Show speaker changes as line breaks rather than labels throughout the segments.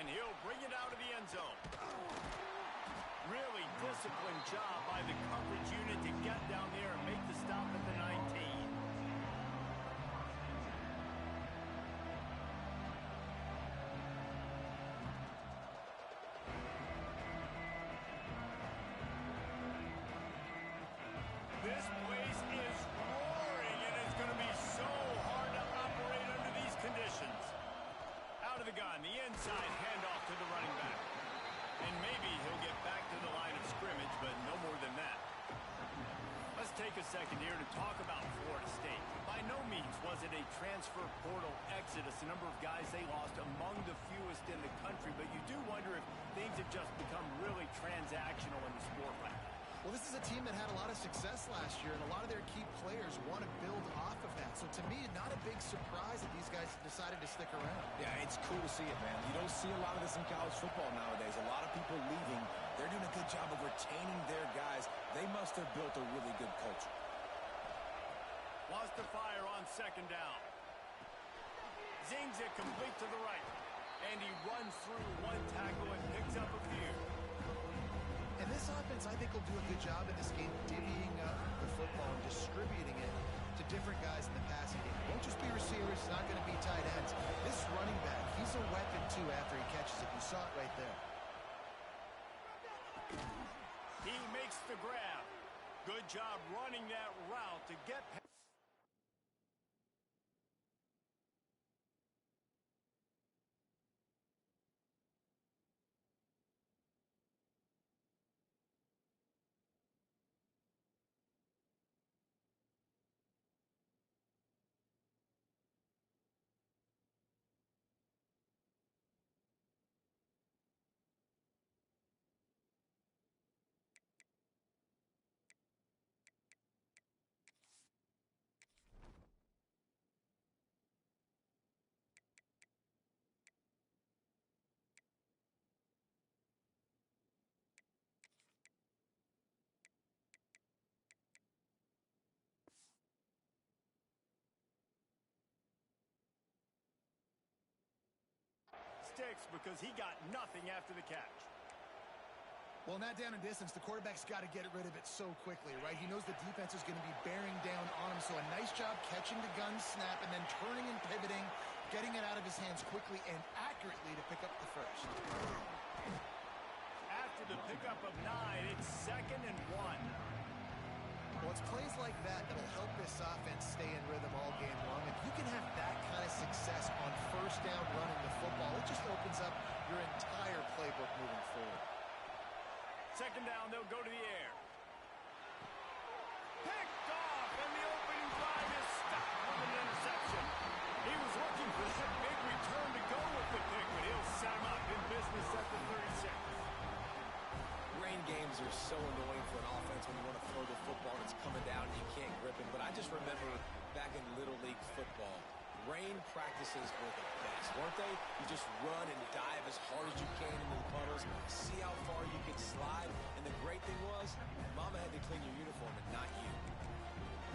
and he'll bring it out of the end zone. Really disciplined job by the coverage unit to get down there and make the stop at the 19. This place is roaring, and it's going to be so hard to operate under these conditions. Out of the gun, the inside handoff to the running back. And maybe he'll get back to the line of scrimmage, but no more than that. Let's take a second here to talk about Florida State. By no means was it a transfer portal exodus. The number of guys they lost among the fewest in the country, but you do wonder if things have just become really transactional in the sport right now.
Well, this is a team that had a lot of success last year, and a lot of their key players want to build off of that. So to me, not a big surprise that these guys decided to stick around.
Yeah, it's cool to see it, man. You don't see a lot of this in college football nowadays. A lot of people leaving. They're doing a good job of retaining their guys. They must have built a really good culture.
Wants to fire on second down. Zings it complete to the right. And he runs through one tackle and picks up a few.
And this offense, I think, will do a good job in this game divvying up the football and distributing it to different guys in the passing game. It won't just be receivers. It's not going to be tight ends. This running back, he's a weapon, too, after he catches it. You saw it right there.
He makes the grab. Good job running that route to get past. Sticks because he got nothing after the catch.
Well, not down in distance. The quarterback's got to get rid of it so quickly, right? He knows the defense is going to be bearing down on him. So a nice job catching the gun snap and then turning and pivoting, getting it out of his hands quickly and accurately to pick up the first.
After the pickup of 9, it's 2nd and 1.
Well, it's plays like that that'll help this offense stay in rhythm all game long. If you can have that kind of success on first down running the football, it just opens up your entire playbook moving forward.
2nd down, they'll go to the air. Picked off, and the opening drive is stopped with an interception. He was looking for that big return to go with the pick, but he'll set him up in business at the 36.
Rain games are so annoying for an offense when you want to throw the football and it's coming down and you can't grip it. But I just remember back in Little League football, rain practices were the best, weren't they? You just run and dive as hard as you can into the puddles, see how far you can slide. And the great thing was, Mama had to clean your uniform and not you.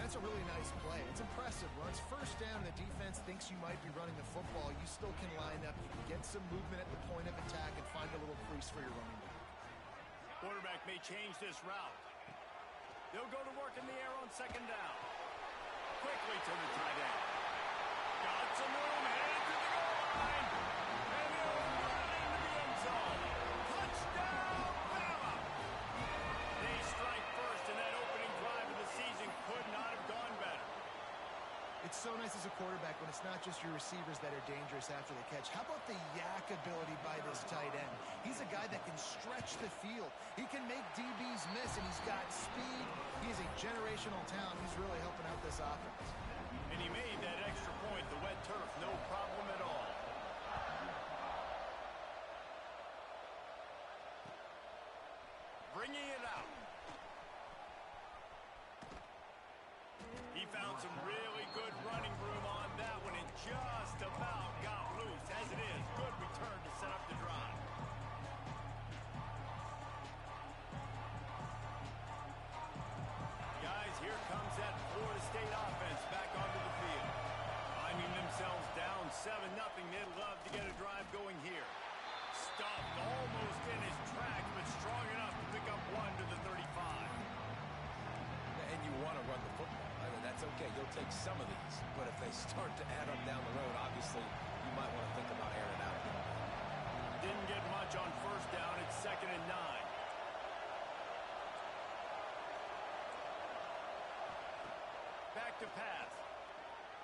That's a really nice play. It's impressive. When it's first down, the defense thinks you might be running the football. You still can line up. You can get some movement at the point of attack and find a little crease for your running back.
Quarterback may change this route. They'll go to work in the air on 2nd down. Quickly to the tight end. Got some room, headed to the goal line. And he'll run into the end zone. Touchdown, Bama! They strike first, and that opening drive of the season could not have gone better.
It's so nice as a quarterback when it's not just your receivers that are dangerous after the catch. How about the yak ability by this tight end? He's a guy that can stretch the field. He can make DBs miss, and he's got speed. He's a generational talent. He's really helping out this offense.
And he made that extra point, the wet turf, no problem at all. Bringing it out. He found some really good running room on that one and just about got loose. As it is, good return to set up the drive. Guys, here comes that Florida State offense back
take some of these, but if they start to add up down the road, obviously you might want to think about airing it out.
Didn't get much on first down. It's 2nd and 9. Back to pass.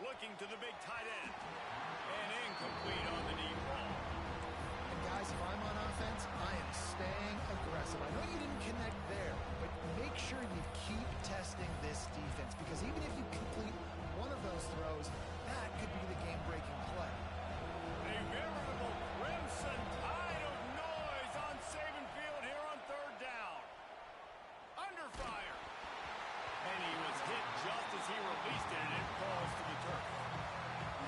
Looking to the big tight end. And incomplete on the deep ball.
And guys, if I'm on offense, I am staying aggressive. I know you didn't connect there, but make sure you keep testing this defense, because even if you complete one of those throws, that could be the game-breaking play.
A veritable crimson tide of noise on Saban Field here on 3rd down. Under fire. And he was hit just as he released it, and it falls to the turf.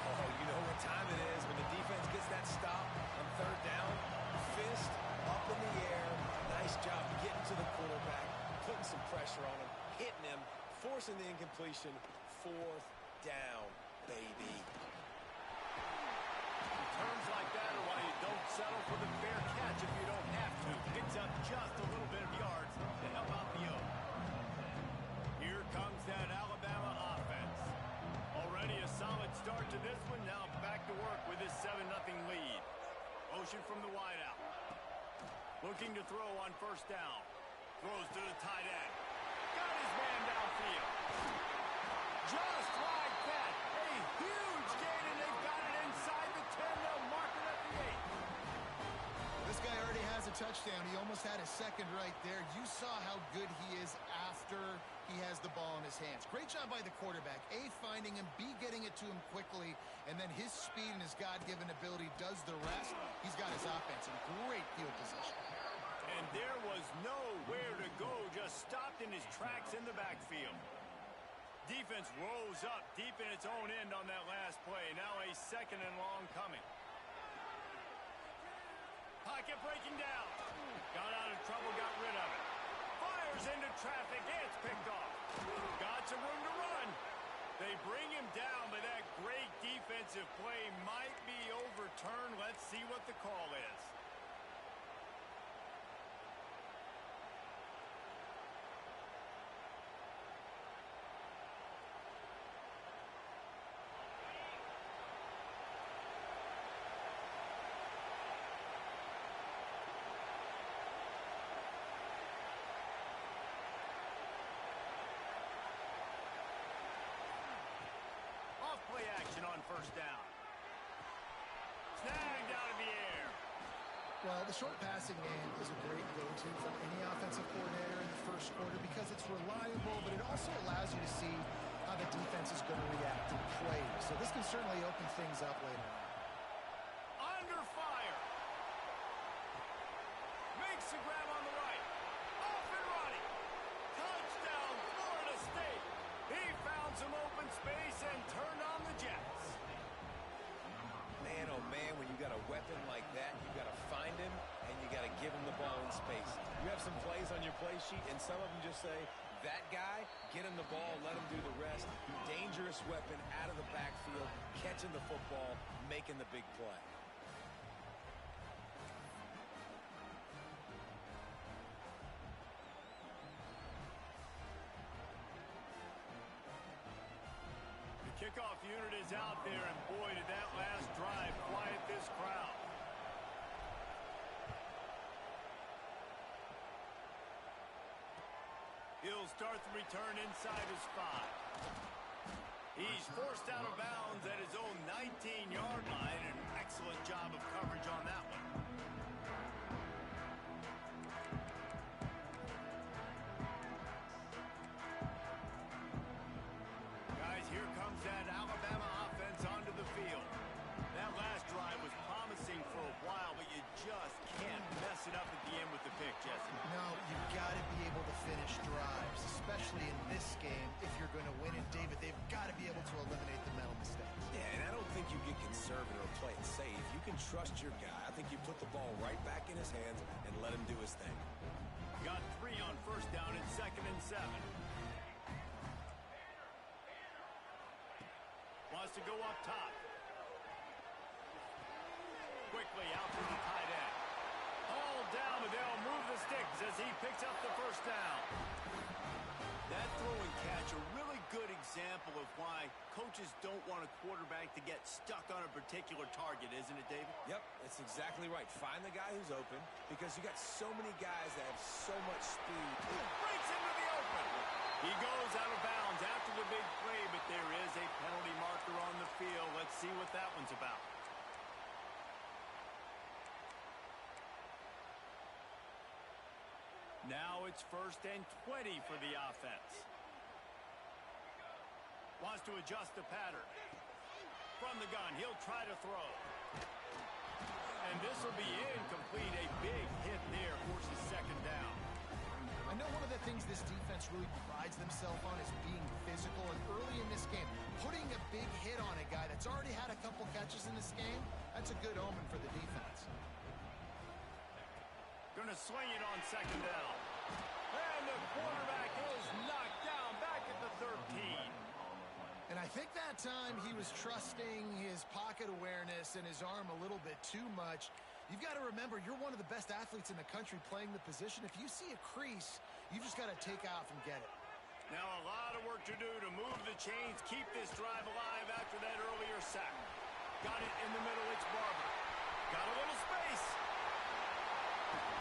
Oh, you know what time it is when the defense gets that stop on 3rd down. Fist up in the air. Nice job getting to the quarterback, putting some pressure on him, hitting him, forcing the incompletion. 4th down, baby.
Turns like that are why you don't settle for the fair catch if you don't have to. Picks up just a little bit of yards to help out the O. Here comes that Alabama offense. Already a solid start to this one. Now back to work with this 7-0 lead. Motion from the wideout. Looking to throw on first down. Throws to the tight end. Got his man downfield. Just like that. A huge gain, and they've got it inside the 10. They'll mark it at the 8.
This guy already has a touchdown. He almost had a second right there. You saw how good he is after he has the ball in his hands. Great job by the quarterback. A, finding him, B, getting it to him quickly, and then his speed and his God-given ability does the rest. He's got his offense in great field position.
And there was nowhere to go, just stopped in his tracks in the backfield. Defense rose up deep in its own end on that last play. Now a 2nd and long coming. Pocket breaking down. Got out of trouble, got rid of it. Fires into traffic. It's picked off. Got some room to run. They bring him down, but that great defensive play might be overturned. Let's see what the call is. Play action on first down. Snagged out of the air.
Well, the short passing game is a great go-to for any offensive coordinator in the first quarter because it's reliable, but it also allows you to see how the defense is going to react in plays. So this can certainly open things up later on.
Under fire. Makes the grab on the right. Off and running. Touchdown, Florida State. He found some open space and turned on the Jets.
Man, oh man, when you got a weapon like that, you got to find him and you got to give him the ball in space. You have some plays on your play sheet, and some of them just say, that guy, get him the ball, let him do the rest. Dangerous weapon out of the backfield, catching the football, making the big play.
Kickoff unit is out there, and boy, did that last drive quiet this crowd. He'll start the return inside his 5. He's forced out of bounds at his own 19-yard line. An excellent job of coverage on that one. Here comes that Alabama offense onto the field. That last drive was promising for a while, but you just can't mess it up at the end with the pick, Jesse.
No, you've got to be able to finish drives, especially in this game if you're going to win it. David, they've got to be able to eliminate the mental mistakes.
Yeah, and I don't think you get conservative or play it safe. You can trust your guy. I think you put the ball right back in his hands and let him do his thing.
Got 3 on first down and 2nd and 7. Wants to go up top. Quickly out to the tight end. All down, but they'll move the sticks as he picks up the first down. That throw and catch, a really good example of why coaches don't want a quarterback to get stuck on a particular target, isn't it, David?
Yep, that's exactly right. Find the guy who's open because you got so many guys that have so much speed.
Breaks into the open. He goes out of bounds after the big play, but there is a penalty marker on the field. Let's see what that one's about. Now it's 1st and 20 for the offense. Wants to adjust the pattern. From the gun, he'll try to throw. And this will be incomplete. A big hit there forces 2nd down.
I know one of the things this defense really prides themselves on is being physical, and early in this game, putting a big hit on a guy that's already had a couple catches in this game, that's a good omen for the defense.
Gonna swing it on 2nd down. And the quarterback is knocked down back at the 13.
And I think that time he was trusting his pocket awareness and his arm a little bit too much. You've got to remember, you're one of the best athletes in the country playing the position. If you see a crease, you just got to take off and get it.
Now a lot of work to do to move the chains, keep this drive alive after that earlier sack. Got it in the middle, it's Barber. Got a little space.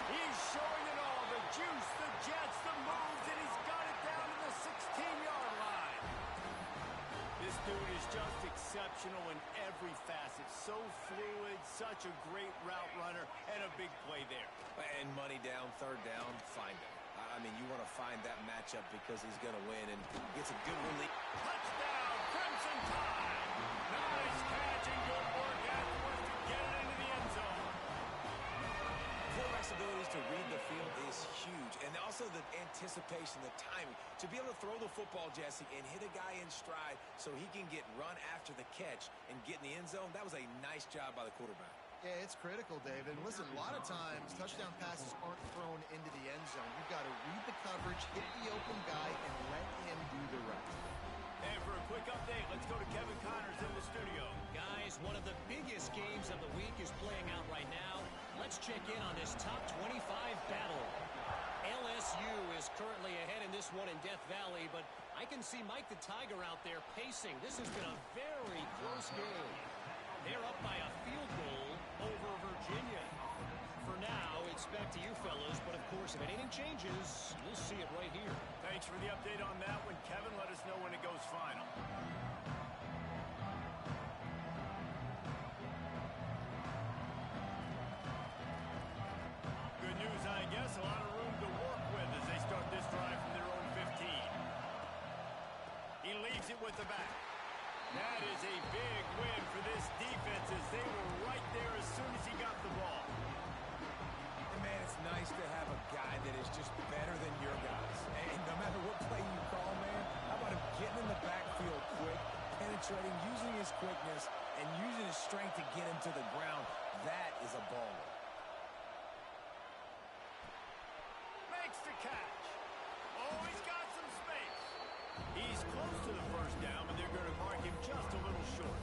He's showing it all, the juice, the jets, the moves, and he's got it down to the 16-yard line. This dude is just exceptional in every facet. So fluid, such a great route runner, and a big play there.
And money down, 3rd down, find him. I mean, you want to find that matchup because he's going to win and gets a good relief.
Touchdown, Crimson Tide. Nice catch and good work afterwards to get it into the end zone.
Quarterback's abilities to read the field is huge. And also the anticipation, the timing. To be able to throw the football, Jesse, and hit a guy in stride so he can get run after the catch and get in the end zone, that was a nice job by the quarterback.
Yeah, it's critical, David. And listen, a lot of times, touchdown passes aren't thrown into the end zone. You've got to read the coverage, hit the open guy, and let him do the rest.
And for a quick update, let's go to Kevin Connors in the studio.
Guys, one of the biggest games of the week is playing out right now. Let's check in on this top 25 battle. LSU is currently ahead in this one in Death Valley, but I can see Mike the Tiger out there pacing. This has been a very close game. They're up by a field goal over Virginia. For now, it's back to you fellas, but of course, if anything changes, you'll see it right here.
Thanks for the update on that one, Kevin. Let us know when it goes final. Good news, I guess. A lot of room to work with as they start this drive from their own 15. He leaves it with the back. That is a big win for this defense as they were right there as soon as he got the ball.
And man, it's nice to have a guy that is just better than your guys. And no matter what play you call, man, how about him getting in the backfield quick, penetrating, using his quickness, and using his strength to get him to the ground. That is a baller.
Makes the catch. Oh, he's got some space. He's close to the 1st down, but they're going to mark him just a little short.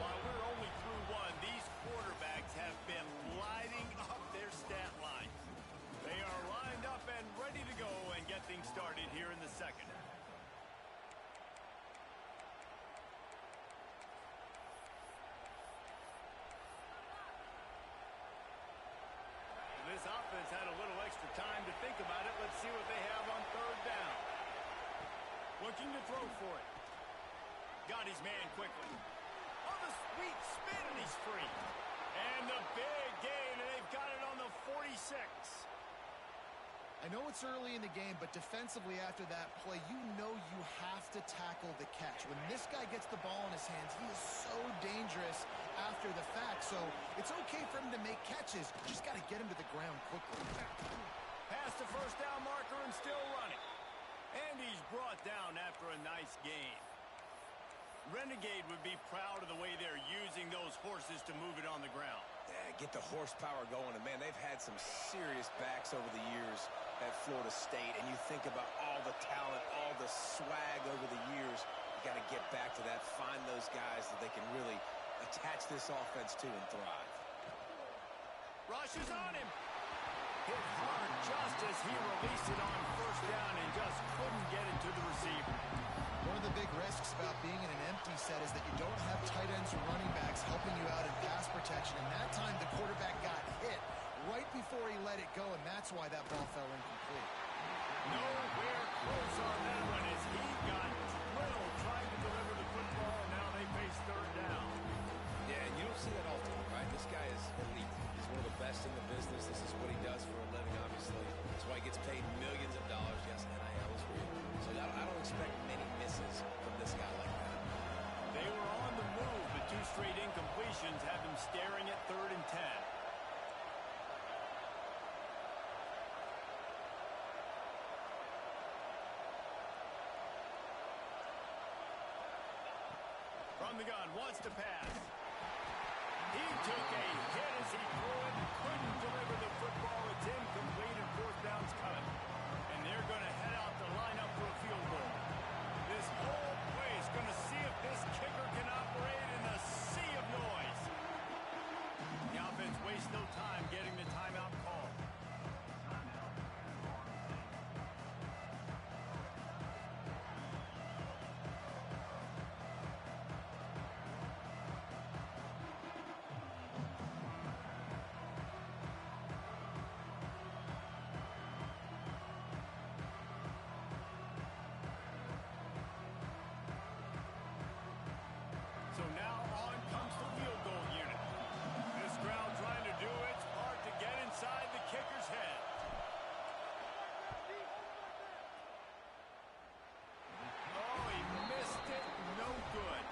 While we're only through one, these quarterbacks have been lighting up their stat line. They are lined up and ready to go and get things started here in the 2nd. This offense had a little extra time to think about it. Let's see what they have on 3rd down. Looking to throw for it. Got his man quickly. On the sweet spin, and he's free. And the big gain, and they've got it on the 46.
I know it's early in the game, but defensively after that play, you know you have to tackle the catch. When this guy gets the ball in his hands, he is so dangerous after the fact. So it's okay for him to make catches. You just got to get him to the ground quickly.
Past the 1st down marker and still running. And he's brought down after a nice gain. Renegade would be proud of the way they're using those horses to move it on the ground.
Yeah, get the horsepower going. And, man, they've had some serious backs over the years at Florida State. And you think about all the talent, all the swag over the years. got to get back to that, find those guys that they can really attach this offense to and thrive.
Rushes on him. Hit hard just as he released it on first down and just couldn't get it to the receiver.
One of the big risks about being in an empty set is that you don't have tight ends or running backs helping you out in pass protection. And that time the quarterback got hit right before he let it go, and that's why that ball fell incomplete.
Nowhere close on that one as he got drilled trying to deliver the football. Now they face third down.
Yeah, and you don't see that often, right? This guy is elite. He's one of the best in the business. This is what he does for a living, obviously. That's why he gets paid millions of dollars. Yes, NIL is real. So I don't expect many misses from this guy like that.
They were on the move, but two straight incompletions have him staring at 3rd and 10. From the gun, wants to pass. He took a hit as he threw it, couldn't deliver the football. It's incomplete and 4th down's coming. And they're going to head out to line up for a field goal. This whole place going to see if this kicker can operate in the sea of noise. The offense wastes no time getting the timeout call. So now on comes the field goal unit. This crowd trying to do its part to get inside the kicker's head. Oh, he missed it. No good.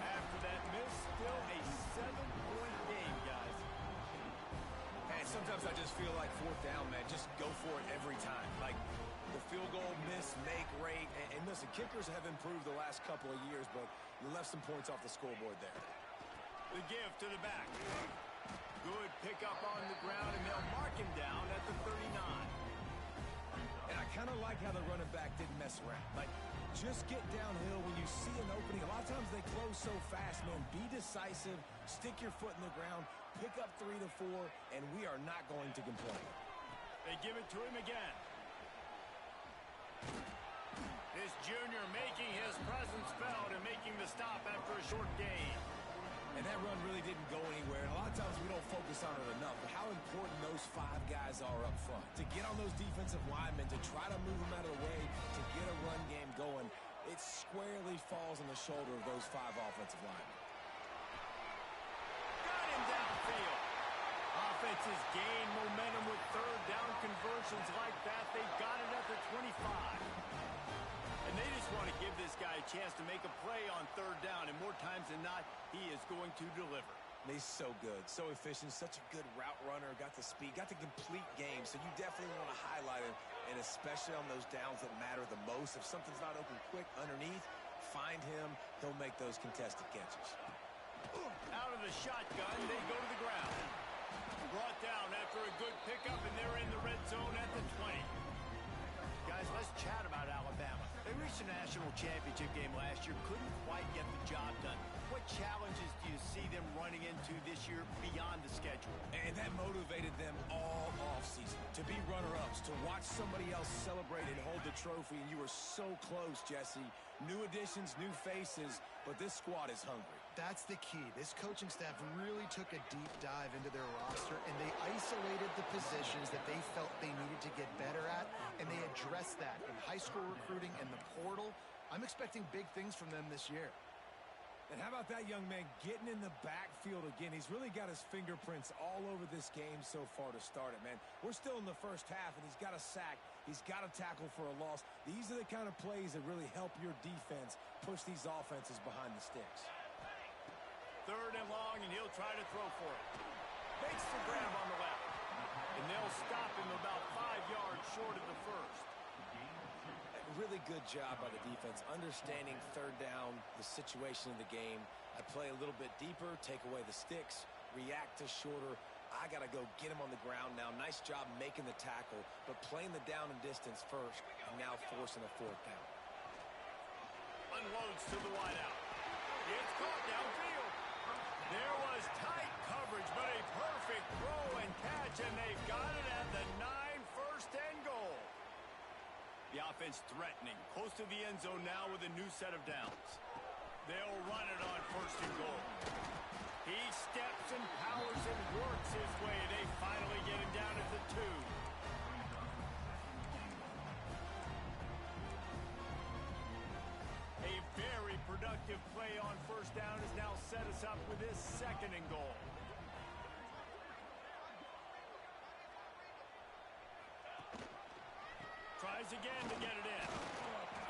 After that miss, still a 7-point game, guys.
And sometimes I just feel like 4th down, man. Just go for it every time. Like the field goal miss, make rate. And listen, kickers have improved the last couple of years, but you left some points off the scoreboard there.
The give to the back. Good pickup on the ground, and they'll mark him down at the 39.
And I kind of like how the running back didn't mess around. Like, just get downhill when you see an opening. A lot of times they close so fast, man. Be decisive, stick your foot in the ground, pick up 3 to 4, and we are not going to complain.
They give it to him again. This junior making his presence felt and making the stop after a short gain.
And that run really didn't go anywhere. And a lot of times we don't focus on it enough. But how important those 5 guys are up front. To get on those defensive linemen, to try to move them out of the way, to get a run game going, it squarely falls on the shoulder of those 5 offensive linemen.
Got him downfield. Offenses gain momentum with 3rd down conversions like that. They got it at the 25. And they just want to give this guy a chance to make a play on 3rd down. And more times than not, he is going to deliver.
He's so good, so efficient, such a good route runner, got the speed, got the complete game. So you definitely want to highlight him, and especially on those downs that matter the most. If something's not open quick underneath, find him. He'll make those contested catches.
Out of the shotgun, they go to the ground. Brought down after a good pickup, and they're in the red zone at the 20. Guys, let's chat about Alabama. They reached a national championship game last year, couldn't quite get the job done. What challenges do you see them running into this year beyond the schedule?
And that motivated them all offseason to be runner-ups, to watch somebody else celebrate and hold the trophy, and you were so close, Jesse. New additions, new faces, but this squad is hungry.
That's the key. This coaching staff really took a deep dive into their roster, and they isolated the positions that they felt they needed to get better at, and they addressed that in high school recruiting and the portal. I'm expecting big things from them this year.
And how about that young man getting in the backfield again? He's really got his fingerprints all over this game so far to start it, man. We're still in the first half, and he's got a sack. He's got a tackle for a loss. These are the kind of plays that really help your defense push these offenses behind the sticks.
3rd and long, and he'll try to throw for it. Makes the grab on the left. And they'll stop him about 5 yards short of the first.
Really good job by the defense, understanding 3rd down, the situation of the game. I play a little bit deeper, take away the sticks, react to shorter. I got to go get him on the ground now. Nice job making the tackle, but playing the down and distance first, and now forcing a 4th down.
Unloads to the wideout. It's caught downfield. There was tight coverage, but a perfect throw and catch, and they've got it at the 9, first and goal. The offense threatening, close to the end zone now with a new set of downs. They'll run it on first and goal. He steps and powers and works his way. They finally get him down at the 2. A very productive play on first down has now set us up with this second and goal. Tries again to get it in.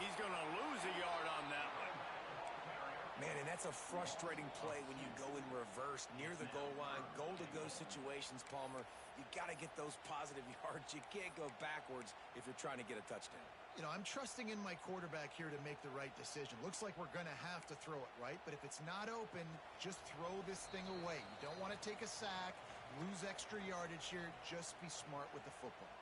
He's going to lose a yard on that one.
Man, and that's a frustrating play when you go in reverse near the goal line. Goal-to-go situations, Palmer. You got to get those positive yards. You can't go backwards if you're trying to get a touchdown.
You know, I'm trusting in my quarterback here to make the right decision. Looks like we're going to have to throw it, right? But if it's not open, just throw this thing away. You don't want to take a sack, lose extra yardage here. Just be smart with the football.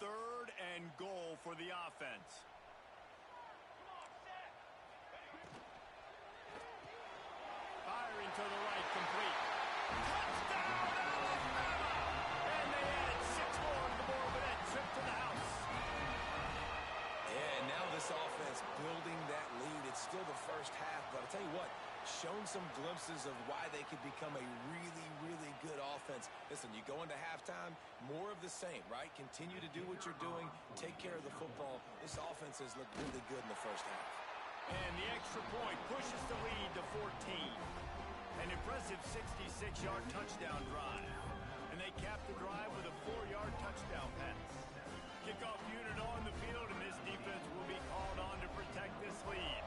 Third and goal for the offense. Firing to the right, complete. Touchdown, Alabama! And they added 6 more to the board with that trip to the house.
Yeah, and now this offense building that lead. It's still the first half, but I'll tell you what, shown some glimpses of why they could become a really, really good offense. Listen, you go into halftime, more of the same, right? Continue to do what you're doing, take care of the football. This offense has looked really good in the first half.
And the extra point pushes the lead to 14. An impressive 66-yard touchdown drive. And they cap the drive with a 4-yard touchdown pass. Kickoff unit on the field, and this defense will be called on to protect this lead.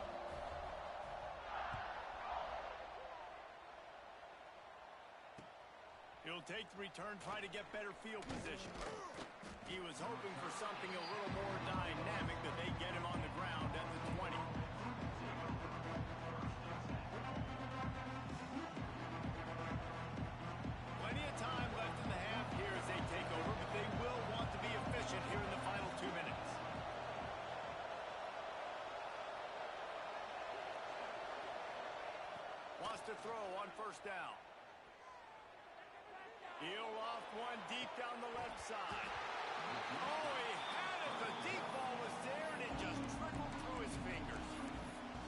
He'll take the return, try to get better field position. He was hoping for something a little more dynamic, but they get him on the ground at the 20. Plenty of time left in the half here as they take over, but they will want to be efficient here in the final 2 minutes. Wants to throw on first down. He'll off one deep down the left side. Oh, he had it. The deep ball was there, and it just trickled through his fingers.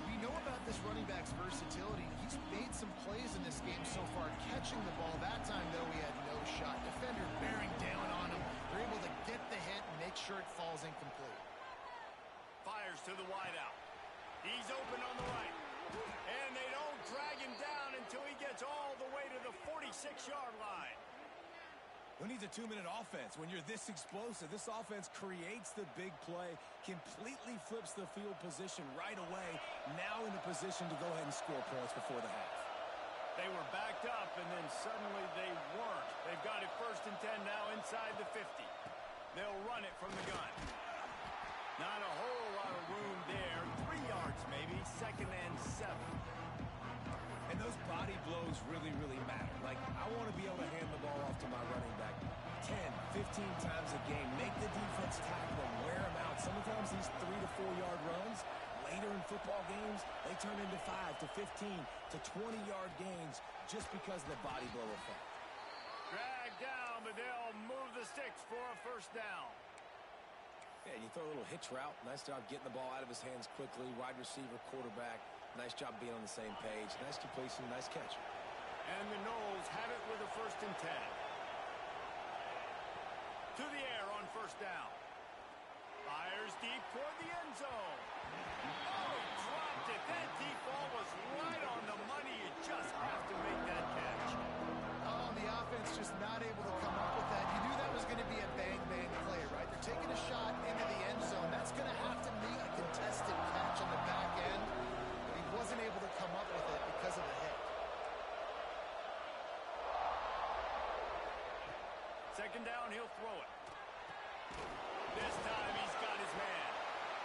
We know about this running back's versatility. He's made some plays in this game so far, catching the ball. That time, though, he had no shot. Defender bearing down on him. They're able to get the hit and make sure it falls incomplete.
Fires to the wideout. He's open on the right. And they don't drag him down until he gets all the way to the 46-yard line.
Who needs a 2-minute offense when you're this explosive? This offense creates the big play, completely flips the field position right away, now in a position to go ahead and score points before the half.
They were backed up, and then suddenly they weren't. They've got it 1st and 10 now inside the 50. They'll run it from the gun. Not a whole lot of room there. 3 yards maybe, 2nd and 7.
And those body blows really, really matter. Like, I want to be able to hand the ball off to my running back 10, 15 times a game. Make the defense tackle him, wear him out. Sometimes these 3 to 4 yard runs, later in football games, they turn into 5 to 15 to 20-yard gains just because of the body blow effect.
Dragged down, but they'll move the sticks for a 1st down.
Yeah, and you throw a little hitch route. Nice job getting the ball out of his hands quickly. Wide receiver, quarterback. Nice job being on the same page. Nice completion, nice catch.
And the Knowles have it with a 1st and 10. To the air on 1st down. Fires deep toward the end zone. Oh, he dropped it. That deep ball was right on the money. You just have to make that catch.
Oh, the offense just not able to come up with that. You knew that was going to be a bang-bang play, right? They're taking a shot into the end zone. That's going to have to be a contested catch on the back end. But he wasn't able to come up with it because of the hit.
2nd down, he'll throw it. This time he's got his man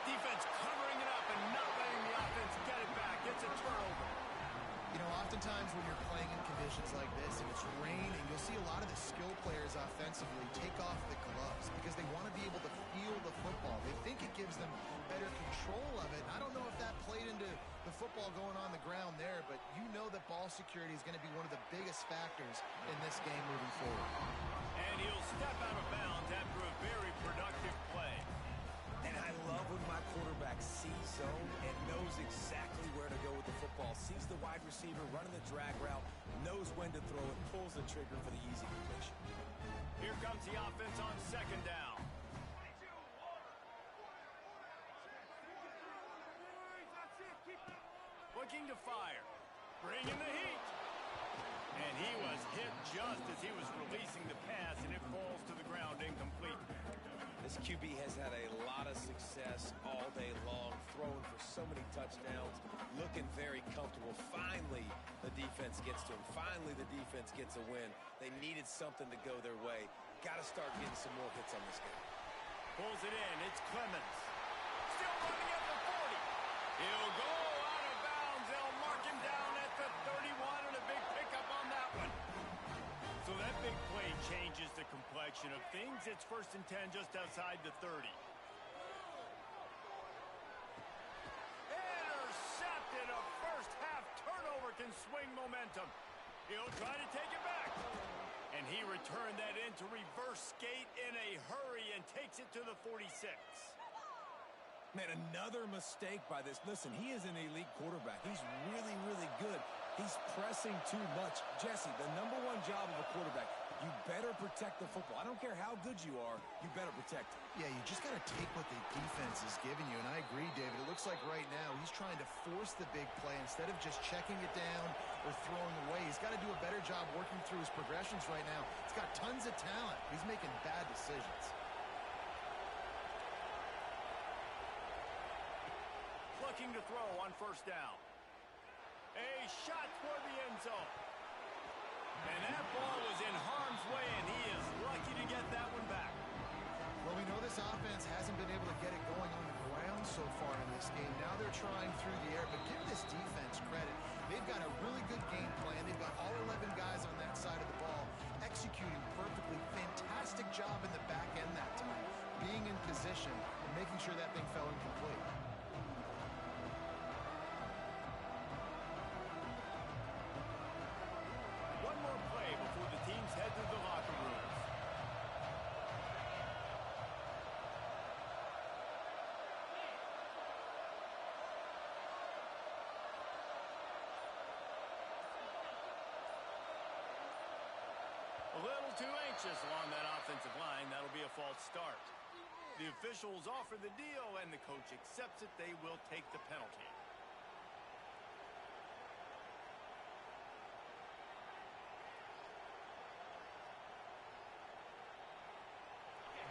Defense covering it up and not letting the offense get it back. It's a turnover.
You know, oftentimes when you're playing in conditions like this and it's raining, you'll see a lot of the skill players offensively take off the gloves because they want to be able to feel the football. They think it gives them better control of it. I don't know if that played into the football going on the ground there, but you know that ball security is going to be one of the biggest factors in this game moving forward.
And he'll step out of bounds after a very productive play.
And I love when my quarterback sees zone and knows exactly where to go with the football. Sees the wide receiver running the drag route, knows when to throw it, pulls the trigger for the easy completion.
Here comes the offense on second down. Looking to fire. Bringing the heat. And he was hit just as he was releasing the pass, and it falls to the ground incomplete.
This QB has had a lot of success all day long, throwing for so many touchdowns, looking very comfortable. Finally, the defense gets to him. Finally, the defense gets a win. They needed something to go their way. Got to start getting some more hits on this guy.
Pulls it in. It's Clemens. Still running at the 40. He'll go out of bounds. They'll mark him down at the 31, and a big pickup on that one. So that big play changes the complexion of things. It's 1st and 10 just outside the 30. Intercepted. A first-half turnover can swing momentum. He'll try to take it back. And he returned that in to reverse skate in a hurry and takes it to the 46.
Man, another mistake by this. Listen, he is an elite quarterback. He's really, really good. He's pressing too much. Jesse, the #1 job of a quarterback, you better protect the football. I don't care how good you are, you better protect it.
Yeah, you just got to take what the defense is giving you, and I agree, David. It looks like right now he's trying to force the big play instead of just checking it down or throwing away. He's got to do a better job working through his progressions right now. He's got tons of talent. He's making bad decisions.
Looking to throw on 1st down. A shot toward the end zone. And that ball was in harm's way, and he is lucky to get that one back.
Well, we know this offense hasn't been able to get it going on the ground so far in this game. Now they're trying through the air, but give this defense credit. They've got a really good game plan. They've got all 11 guys on that side of the ball executing perfectly. Fantastic job in the back end that time, being in position and making sure that thing fell incomplete.
One more play before the teams head to the locker rooms. A little too anxious along that offensive line. That'll be a false start. The officials offer the deal, and the coach accepts it. They will take the penalty.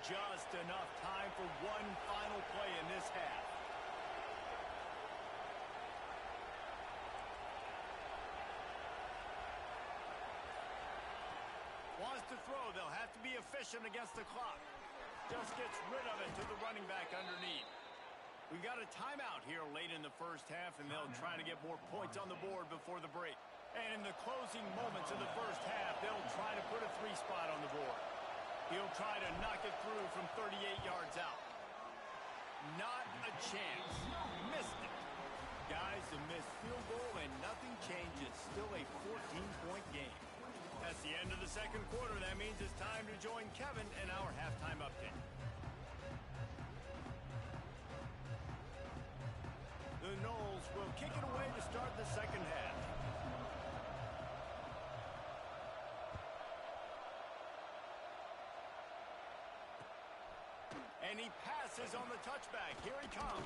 Just enough time for one final play in this half. Wants to throw. They'll have to be efficient against the clock. Just gets rid of it to the running back underneath. We've got a timeout here late in the first half, and they'll try to get more points on the board before the break. And in the closing moments of the first half, they'll try to put a 3 spot on the board. He'll try to knock it through from 38 yards out. Not a chance. Missed it. Guys, a missed field goal, and nothing changes. Still a 14-point game. That's the end of the second quarter. That means it's time to join Kevin in our halftime update. The Noles will kick it away to start the second half. And he passes on the touchback. Here he comes.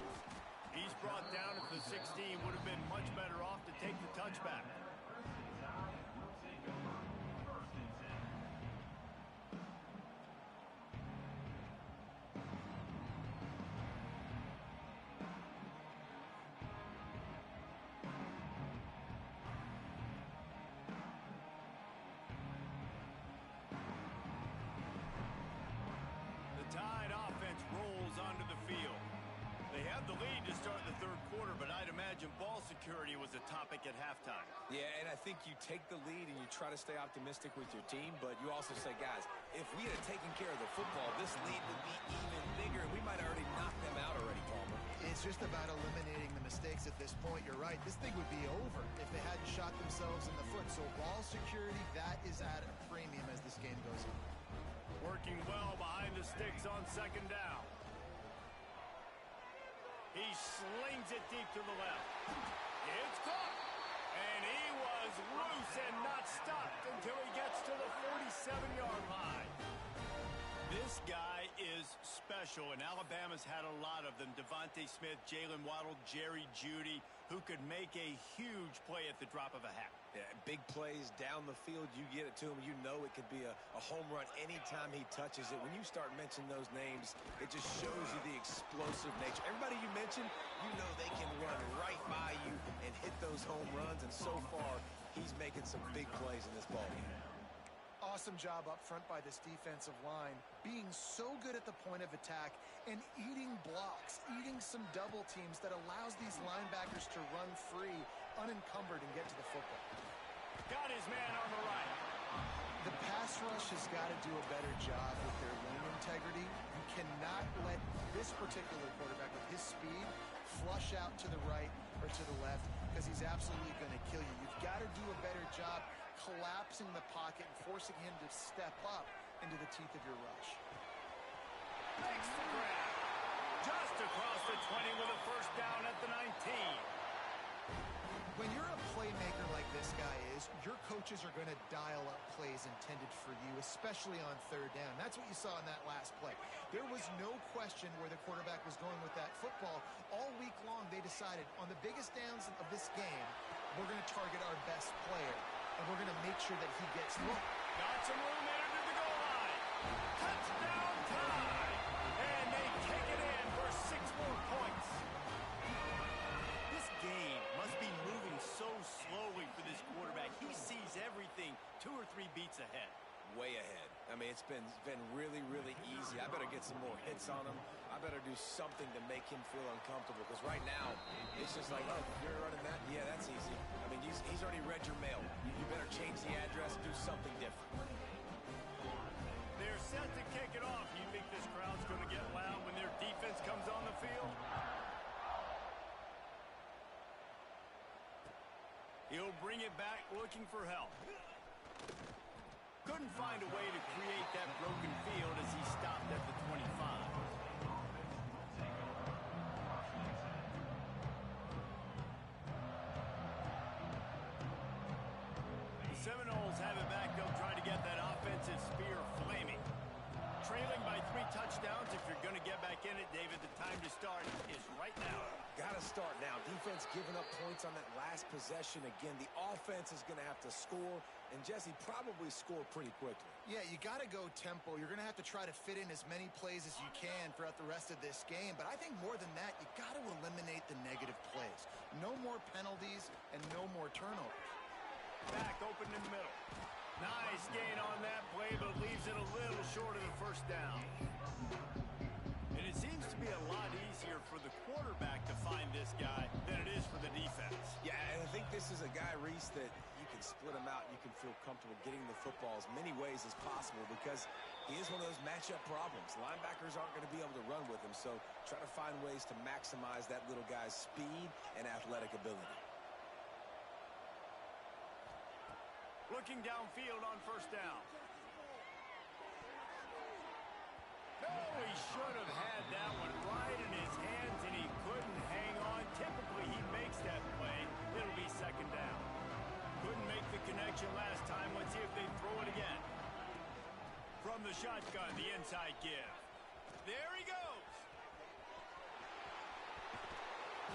He's brought down at the 16. Would have been much better off to take the touchback. The Tide offense rolls onto the field. They have have the lead to start the third quarter, but I'd imagine ball security was a topic at halftime.
Yeah, and I think you take the lead and you try to stay optimistic with your team, but you also say, guys, if we had taken care of the football, this lead would be even bigger, and we might have already knocked them out already, Palmer.
It's just about eliminating the mistakes at this point. You're right. This thing would be over if they hadn't shot themselves in the foot. So ball security, that is at a premium as this game goes on.
Working well behind the sticks on second down. He slings it deep to the left. It's caught. And he was loose and not stopped until he gets to the 47-yard line. This guy is special, and Alabama's had a lot of them. Devontae Smith, Jalen Waddle, Jerry Jeudy, who could make a huge play at the drop of a hat.
Yeah, big plays down the field, you get it to him. You know it could be a home run anytime he touches it. When you start mentioning those names, it just shows you the explosive nature. Everybody you mentioned, you know they can run right by you and hit those home runs, and so far, he's making some big plays in this ballgame.
Awesome job up front by this defensive line, being so good at the point of attack and eating blocks, eating some double teams that allows these linebackers to run free, unencumbered, and get to the football.
Got his man on the right.
The pass rush has got to do a better job with their lane integrity. You cannot let this particular quarterback with his speed flush out to the right or to the left because he's absolutely going to kill you. You've got to do a better job collapsing the pocket and forcing him to step up into the teeth of your rush.
Makes the grab. Just across the 20 with a first down at the 19.
When you're a playmaker like this guy is, your coaches are going to dial up plays intended for you, especially on third down. That's what you saw in that last play. There was no question where the quarterback was going with that football. All week long, they decided on the biggest downs of this game, we're going to target our best player, and we're going to make sure that he gets low.
Got some room there to the goal line. Touchdown time. And they take it in for 6 more points. This game must be moving so slowly for this quarterback. He sees everything 2 or 3 beats ahead.
Way ahead. I mean, it's been really, really easy. I better get some more hits on him. I better do something to make him feel uncomfortable because right now, it's just like, oh, you're running that? Yeah, that's easy. I mean, he's already read your mail. You better change the address, do something different.
They're set to kick it off. You think this crowd's going to get loud when their defense comes on the field? He'll bring it back looking for help. Couldn't find a way to create that broken field as he stopped at the 25. The Seminoles have it back. They'll try to get that offensive spear flaming. Trailing by 3 touchdowns. If you're going to get back in it, David, the time to start is right now.
Got to start now. Defense giving up points on that last possession. Again, the offense is going to have to score, and Jesse probably score pretty quickly.
Yeah, you got to go tempo. You're going to have to try to fit in as many plays as you can throughout the rest of this game. But I think more than that, you got to eliminate the negative plays. No more penalties and no more turnovers.
Back open in the middle. Nice gain on that play, but leaves it a little short of the first down. And it seems to be a lot easier for the quarterback to find this guy than it is for the defense.
Yeah, and I think this is a guy, Reese, that you can split him out. You can feel comfortable getting the football as many ways as possible because he is one of those matchup problems. Linebackers aren't going to be able to run with him, so try to find ways to maximize that little guy's speed and athletic ability.
Looking downfield on first down. Oh, he should have had that one right in his hands, and he couldn't hang on. Typically, he makes that play. It'll be second down. Couldn't make the connection last time. Let's see if they throw it again. From the shotgun, the inside give. There he goes.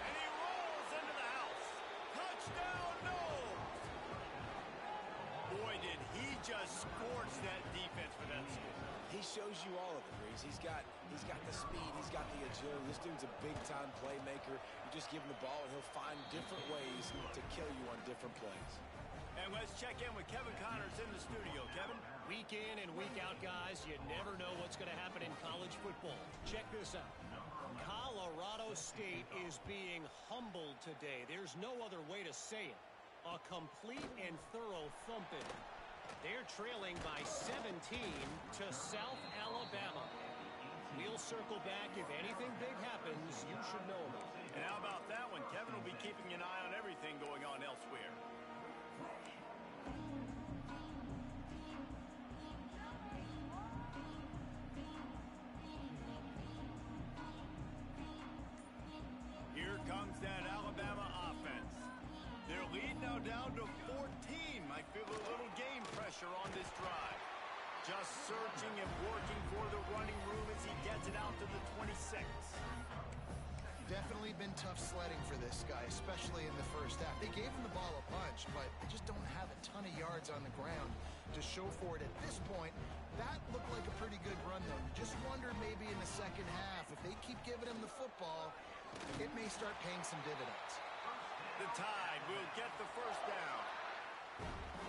And he rolls into the house. Touchdown, Noles. Boy, did he just scorch that defense for that score.
He shows you all of it, Reese. He's got the speed, he's got the agility. This dude's a big-time playmaker. You just give him the ball, and he'll find different ways to kill you on different plays.
And let's check in with Kevin Connors in the studio. Kevin?
Week in and week out, guys, you never know what's going to happen in college football. Check this out. Colorado State is being humbled today. There's no other way to say it. A complete and thorough thumping. They're trailing by 17 to South Alabama. We'll circle back. If anything big happens, you should know about it.
And how about that one? Kevin will be keeping an eye on everything going on elsewhere. Here comes that Alabama offense. Their lead now down to 14. Might feel a little game pressure on this drive. Just searching and working for the running room as he gets it out to the 26.
Definitely been tough sledding for this guy, especially in the first half. They gave him the ball a bunch, but they just don't have a ton of yards on the ground to show for it at this point. That looked like a pretty good run, though. You just wonder maybe in the second half, if they keep giving him the football, it may start paying some dividends.
The Tide will get the first down.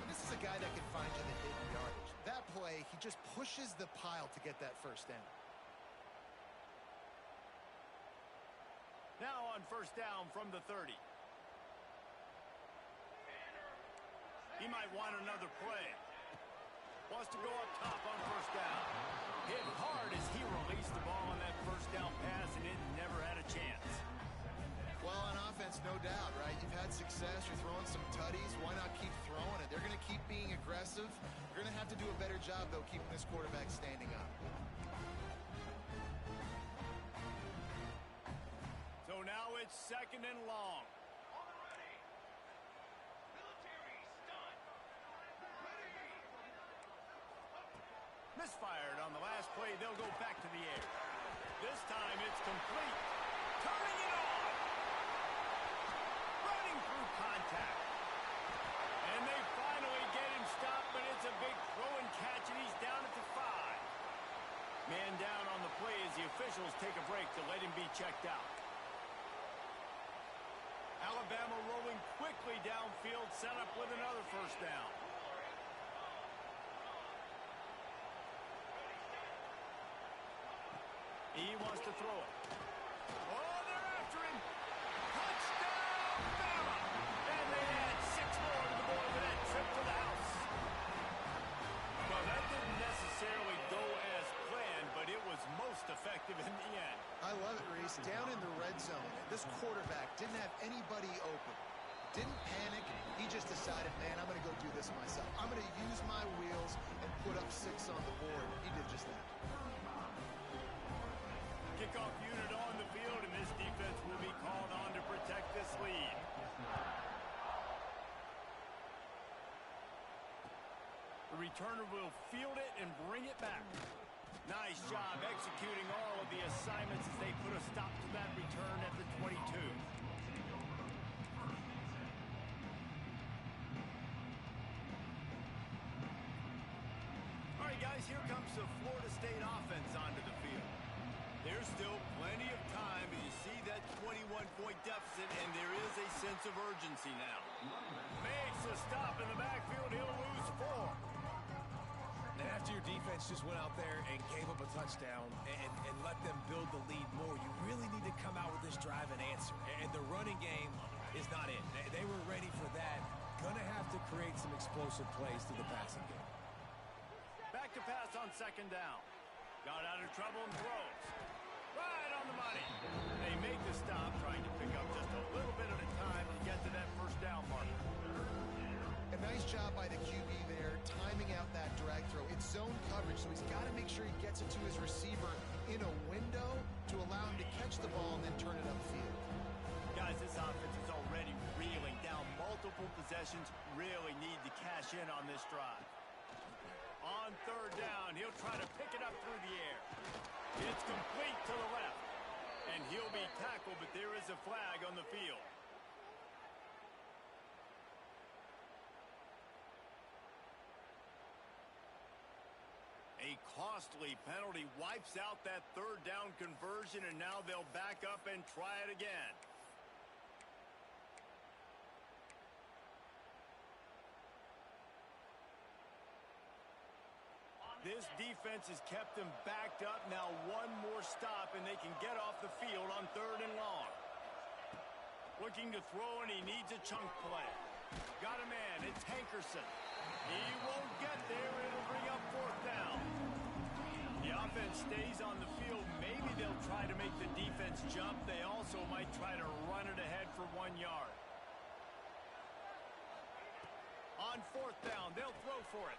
This is a guy that can find you the hidden yardage. That play, he just pushes the pile to get that first down.
Now on first down from the 30. He might want another play. Wants to go up top on first down. Hit hard as he released the ball on that first down pass, and it never had a chance.
Well, on offense, no doubt, right? You've had success. You're throwing some tutties. Why not keep throwing it? They're going to keep being aggressive. You're going to have to do a better job, though, keeping this quarterback standing up.
So now it's second and long. Misfired on the last play. They'll go back to the air. This time it's complete. Turning it on. Running through contact. And they finally get him stopped, but it's a big throw and catch, and he's down at the 5. Man down on the play as the officials take a break to let him be checked out. Alabama rolling quickly downfield, set up with another first down. He wants to throw it. Oh, they're after him. Touchdown, Bama! And they add 6 more to the board with that trip to the house. Well, that didn't necessarily go as planned, but it was most effective in the end.
I love it, Reese. Down in the red zone, this quarterback didn't have anybody open. Didn't panic. He just decided, man, I'm going to go do this myself. I'm going to use my wheels and put up 6 on the board. He did just that.
Kickoff unit on the field, and this defense will be called on to protect this lead. The returner will field it and bring it back. Nice job executing all of the assignments as they put a stop to that return at the 22. All right, guys, here comes the Florida State offense onto the field. There's still plenty of time, but you see that 21-point deficit, and there is a sense of urgency now. Makes a stop in the backfield. He'll lose 4.
And after your defense just went out there and gave up a touchdown and let them build the lead more, you really need to come out with this drive and answer. And the running game is not in. They were ready for that. Gonna have to create some explosive plays through the passing game.
Back to pass on second down. Got out of trouble and throws. Right on the money. They make the stop, trying to pick up just a little bit at a time to get to that first down marker.
A nice job by the QB there, timing out that drag throw. It's zone coverage, so he's got to make sure he gets it to his receiver in a window to allow him to catch the ball and then turn it upfield.
Guys, this offense is already reeling down multiple possessions. Really need to cash in on this drive. On third down, he'll try to pick it up through the air. It's complete to the left. And he'll be tackled, but there is a flag on the field. A costly penalty wipes out that third down conversion, and now they'll back up and try it again. This defense has kept them backed up. Now one more stop, and they can get off the field on 3rd and long. Looking to throw, and he needs a chunk play. Got a man. It's Hankerson. He won't get there. It'll bring up 4th down. The offense stays on the field. Maybe they'll try to make the defense jump. They also might try to run it ahead for 1 yard. On 4th down, they'll throw for it.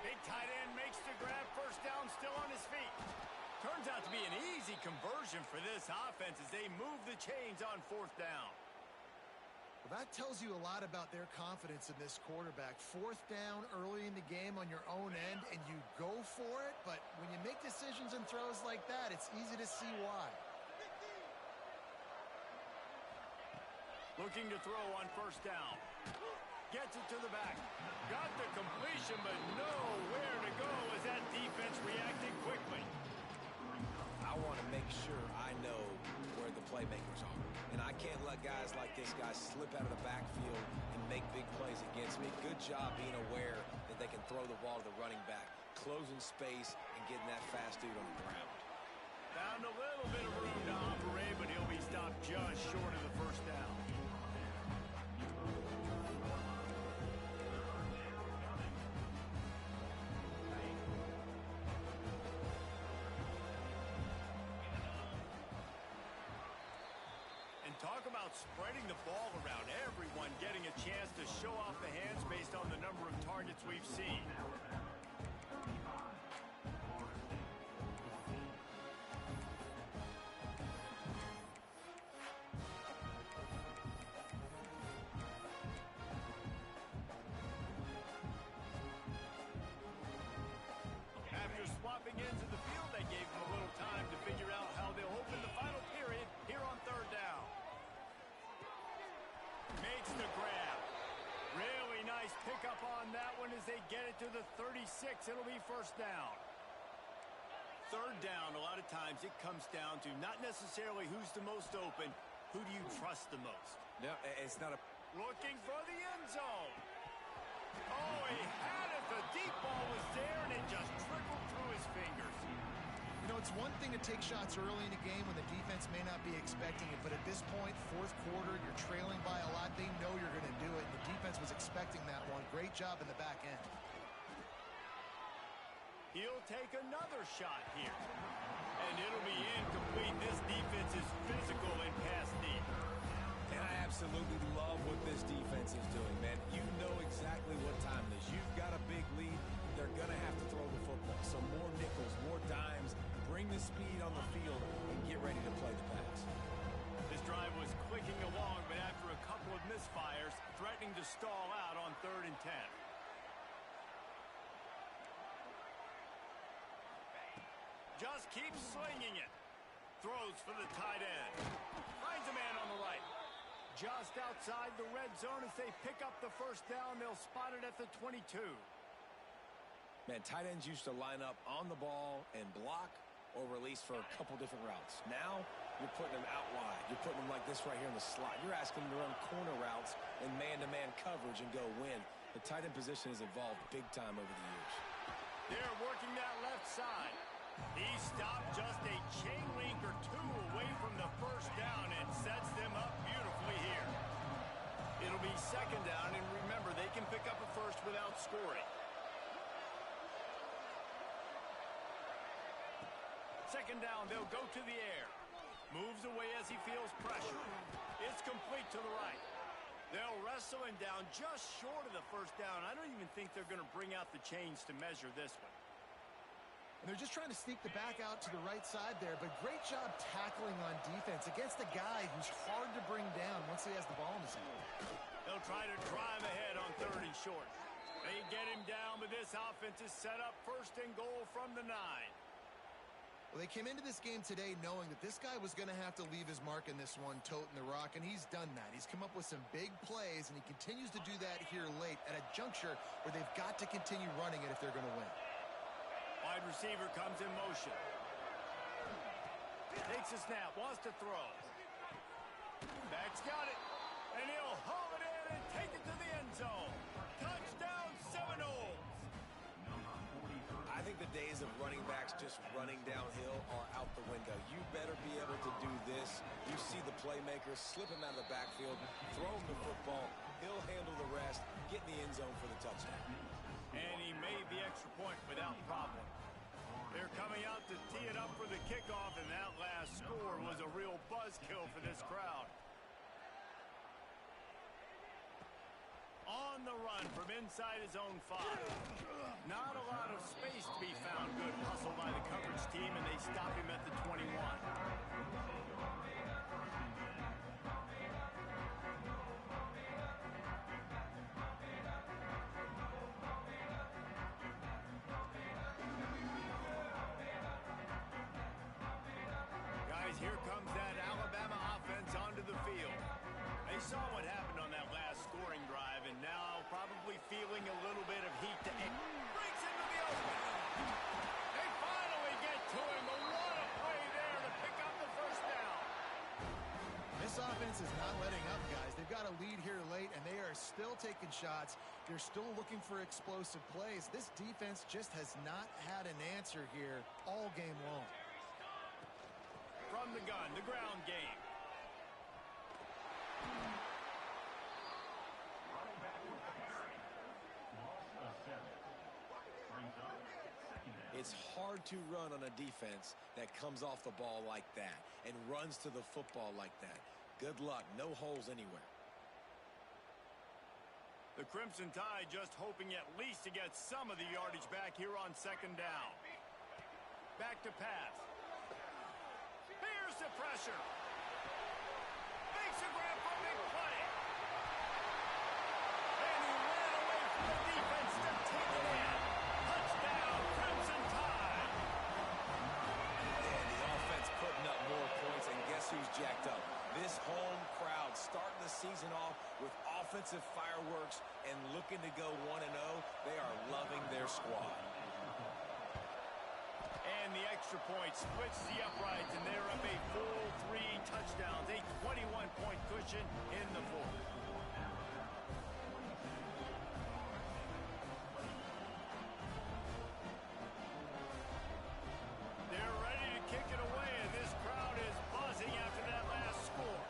Big tight end makes the grab. 1st down, still on his feet. Turns out to be an easy conversion for this offense as they move the chains on 4th down.
Well, that tells you a lot about their confidence in this quarterback. 4th down early in the game on your own end, and you go for it. But when you make decisions and throws like that, it's easy to see why.
Looking to throw on 1st down. Gets it to the back. Got the completion, but nowhere to go as that defense reacted quickly.
I want to make sure I know where the playmakers are. And I can't let guys like this guy slip out of the backfield and make big plays against me. Good job being aware that they can throw the ball to the running back, closing space, and getting that fast dude on the ground.
Found a little bit of room to operate, but he'll be stopped just short of the 1st down. Talk about spreading the ball around. Everyone getting a chance to show off the hands based on the number of targets we've seen. After swapping ends of the field, they gave them a little time to figure out how they'll open the final period here on 3rd down. Makes the grab. Really nice pickup on that one as they get it to the 36. It'll be 1st down. 3rd down, a lot of times it comes down to not necessarily who's the most open, who do you trust the most?
No, it's not a...
Looking for the end zone. Oh, he had it. The deep ball was there, and it just trickled through his fingers.
You know, it's one thing to take shots early in the game when the defense may not be expecting it, but at this point, 4th quarter, you're trailing by a lot. They know you're going to do it, and the defense was expecting that one. Great job in the back end.
He'll take another shot here, and it'll be incomplete. This defense is physical in pass deep.
And I absolutely love what this defense is doing, man. You know exactly what time it is. You've got a big lead. They're going to have to throw the football. So more nickels, more dimes, bring the speed on the field, and get ready to play the pass.
This drive was clicking along, but after a couple of misfires, threatening to stall out on 3rd and 10. Just keeps slinging it. Throws for the tight end. Finds a man on the right. Just outside the red zone as they pick up the 1st down. They'll spot it at the 22.
Man, tight ends used to line up on the ball and block or release for a couple different routes. Now, you're putting them out wide. You're putting them like this right here in the slot. You're asking them to run corner routes and man-to-man coverage and go win. The tight end position has evolved big time over the years.
They're working that left side. He stopped just a chain link or two away from the 1st down and sets them up beautifully here. It'll be 2nd down, and remember, they can pick up a 1st without scoring. 2nd down, they'll go to the air. Moves away as he feels pressure. It's complete to the right. They'll wrestle him down just short of the 1st down. I don't even think they're going to bring out the chains to measure this one.
And they're just trying to sneak the back out to the right side there, but great job tackling on defense against a guy who's hard to bring down once he has the ball in his hand.
They'll try to drive ahead on 3rd and short. They get him down, but this offense is set up 1st and goal from the 9.
Well, they came into this game today knowing that this guy was going to have to leave his mark in this one, toting the rock, and he's done that. He's come up with some big plays, and he continues to do that here late at a juncture where they've got to continue running it if they're going to win.
Wide receiver comes in motion. Takes a snap, wants to throw. Back's got it, and he'll haul it in and take it to the end zone. Touchdown, Seminoles.
I think think the days of running backs just running downhill are out the window. You better be able to do this. You see the playmaker, slip him out of the backfield, throw him the football. He'll handle the rest, get in the end zone for the touchdown.
And he made the extra point without problem. They're coming out to tee it up for the kickoff, and that last score was a real buzzkill for this crowd. On the run from inside his own 5. Not a lot of space to be found. Good hustle by the coverage team, and they stop him at the 21. Guys, here comes that Alabama offense onto the field. They saw what happened on that last scoring drive, and now probably feeling a little bit of heat to breaks into the open. They finally get to him, but what a play there to pick up the first down.
This offense is not letting up, guys. They've got a lead here late, and they are still taking shots. They're still looking for explosive plays. This defense just has not had an answer here all game long.
From the gun, the ground game.
It's hard to run on a defense that comes off the ball like that and runs to the football like that. Good luck. No holes anywhere.
The Crimson Tide just hoping at least to get some of the yardage back here on second down. Back to pass. Here's the pressure. Makes a grab for a big play. And he ran away from the defense to take it in. Touchdown, Crimson Tide.
And the offense putting up more points, and guess who's jacked up? This home crowd starting the season off with offensive fireworks and looking to go 1-0. They are loving their squad.
And the extra point splits the uprights, and they're up a full 3 touchdowns, a 21-point cushion in the fourth. They're ready to kick it away, and this crowd is buzzing after that last score.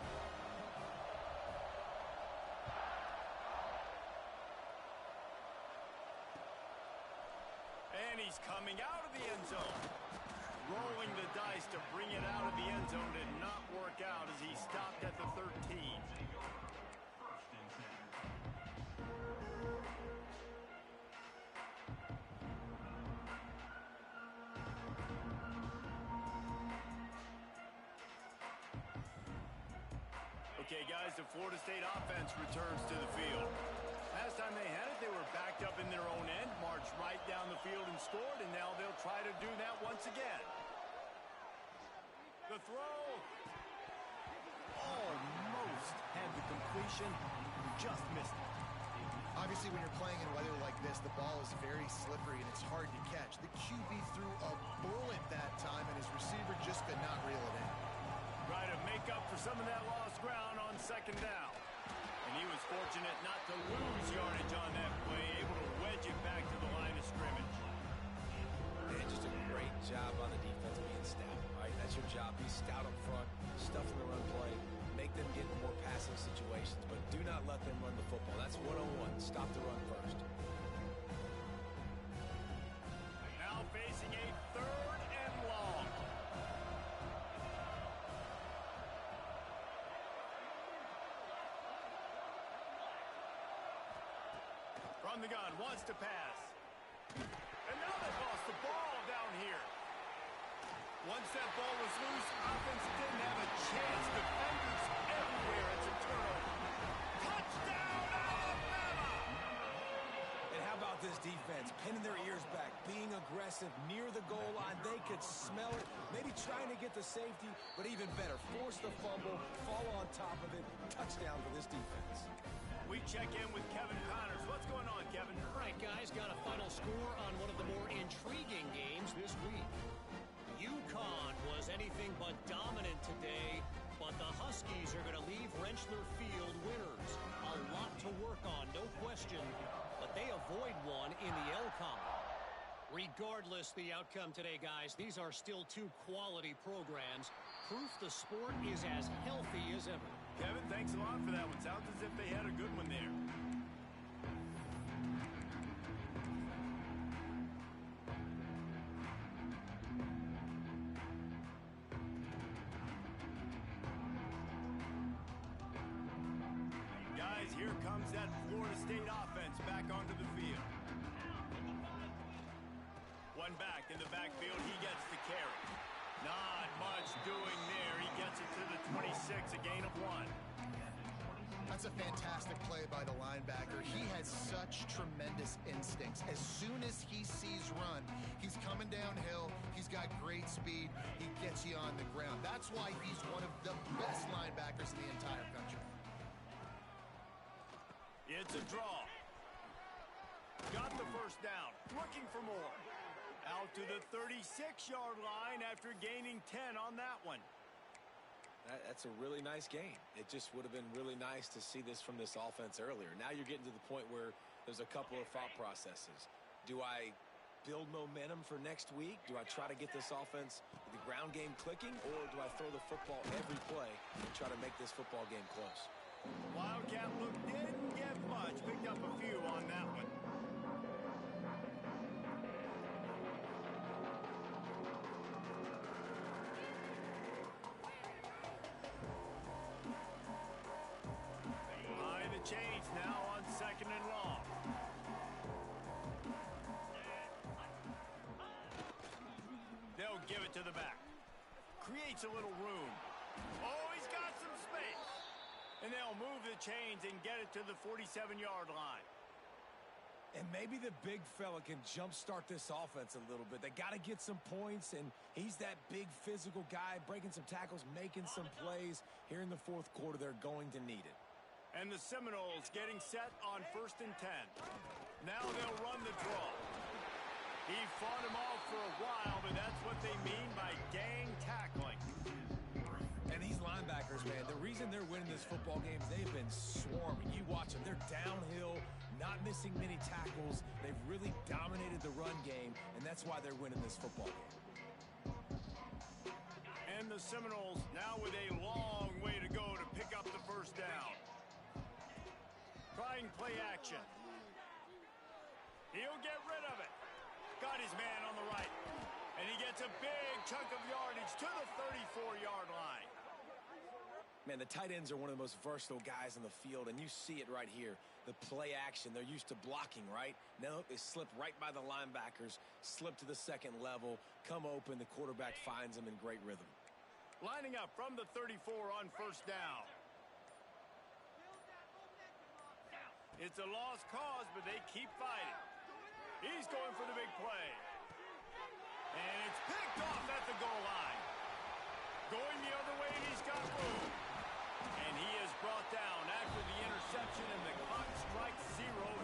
And he's coming out of the end zone. Rolling the dice to bring it out of the end zone did not work out as he stopped at the 13. Okay, guys, the Florida State offense returns to the field. Last time they had it, they were backed up in their own end, marched right down the field and scored, and now they'll try to do that once again. The throw. Almost had the completion. Just missed it.
Obviously, when you're playing in weather like this, the ball is very slippery and it's hard to catch. The QB threw a bullet that time, and his receiver just could not reel it in.
Try to make up for some of that lost ground on second down. And he was fortunate not to lose yardage on that play, able to wedge it back to the line of scrimmage.
And just a great job on the defense being stout. All right, that's your job. Be stout up front, stuff in the run play, make them get in more passing situations, but do not let them run the football. That's 101. Stop the run first.
Now facing a 3rd and long. From the gun, wants to pass. And now they've lost the ball down here. Once that ball was loose, offense didn't have a chance. Defenders everywhere. It's a turnover. Touchdown, Alabama!
And how about this defense? Pinning their ears back, being aggressive near the goal line. They could smell it, maybe trying to get the safety, but even better, force the fumble, fall on top of it. Touchdown for this defense.
We check in with Kevin Connors. What's going on, Kevin?
All right, guys, got a final score on one of the more intriguing games this week. UConn was anything but dominant today, but the Huskies are going to leave Rentschler Field winners. A lot to work on, no question, but they avoid one in the L-Con. Regardless the outcome today, guys, these are still two quality programs. Proof the sport is as healthy as ever.
Kevin, thanks a lot for that one. Sounds as if they had a good one there. Guys, here comes that Florida State offense back onto the field. One back in the backfield, he gets the carry. Not much doing there. He gets it to the 26, a gain of 1.
That's a fantastic play by the linebacker. He has such tremendous instincts. As soon as he sees run, he's coming downhill. He's got great speed. He gets you on the ground. That's why he's one of the best linebackers in the entire country.
It's a draw. Got the first down. Looking for more. Out to the 36-yard line after gaining 10 on that one.
That's a really nice game. It just would have been really nice to see this from this offense earlier. Now you're getting to the point where there's a couple of thought processes. Do I build momentum for next week? Do I try to get this offense, the ground game clicking, or do I throw the football every play and try to make this football game close?
Wildcat look didn't get much. Picked up a few on that one. Behind the chains now on 2nd and long. They'll give it to the back. Creates a little room. Oh, he's got some space. And they'll move the chains and get it to the 47-yard line.
And maybe the big fella can jumpstart this offense a little bit. They got to get some points, and he's that big physical guy, breaking some tackles, making some plays. Here in the fourth quarter, they're going to need it.
And the Seminoles getting set on 1st and 10. Now they'll run the draw. He fought him off for a while, but that's what they mean by gang tackling.
And these linebackers, man, the reason they're winning this football game is they've been swarming. You watch them. They're downhill, not missing many tackles. They've really dominated the run game, and that's why they're winning this football game.
And the Seminoles now with a long way to go to pick up the first down. Trying play action. He'll get rid of it. Got his man on the right. And he gets a big chunk of yardage to the 34-yard line.
Man, the tight ends are one of the most versatile guys in the field, and you see it right here. The play action, they're used to blocking, right? Now they slip right by the linebackers, slip to the second level, come open, the quarterback finds them in great rhythm.
Lining up from the 34 on first down. It's a lost cause, but they keep fighting. He's going for the big play. And it's picked off at the goal line. Going the other way, and he's got room. And he is brought down after the interception, and the clock strikes 0 here.